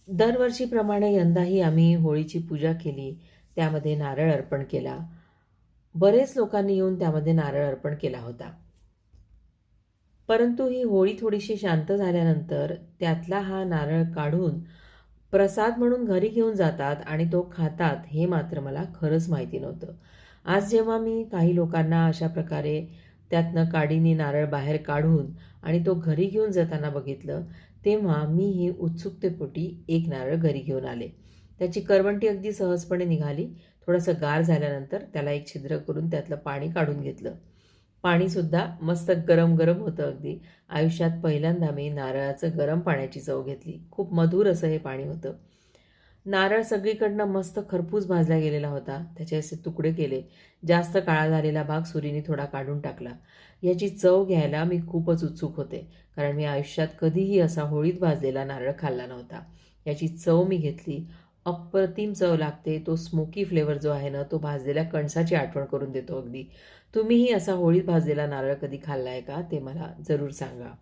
दरवर्षीप्रमाणे यंदाही आम्ही होळीची पूजा केली. त्यामध्ये नारळ अर्पण केला. बरेच लोकांनी येऊन त्यामध्ये नारळ अर्पण केला होता. परंतु ही होळी थोडीशी शांत झाल्यानंतर त्यातला हा नारळ काढून प्रसाद म्हणून घरी घेऊन जातात आणि तो खातात, हे मात्र मला खरंच माहिती नव्हतं. आज जेव्हा मी काही लोकांना अशा प्रकारे त्यातनं काडीने नारळ बाहेर काढून आणि तो घरी घेऊन जाताना बघितलं, तेव्हा मीही उत्सुकतेपोटी एक नारळ घरी घेऊन आले. त्याची करवंटी अगदी सहजपणे निघाली. थोडंसं गार झाल्यानंतर त्याला एक छिद्र करून त्यातलं पाणी काढून घेतलं. पाणीसुद्धा मस्त गरम गरम होतं अगदी. आयुष्यात पहिल्यांदा मी नारळाचं गरम पाण्याची चव घेतली. खूप मधुर असं हे पाणी होतं. नारळ सगळीकडनं मस्त खरपूस भाजला गेलेला होता. त्याचे असे तुकडे केले. जास्त काळा झालेला भाग सुरीने थोडा काढून टाकला. याची चव घ्यायला मी खूपच उत्सुक होते, कारण मी आयुष्यात कधीही असा होळीत भाजलेला नारळ खाल्ला नव्हता. याची चव मी घेतली. अप्रतिम चव लागते. तो स्मोकी फ्लेवर जो आहे ना, तो भाजलेल्या कणसाची आठवण करून देतो अगदी. तुम्हीही असा होळीत भाजलेला नारळ कधी खाल्लाय का? ते मला जरूर सांगा.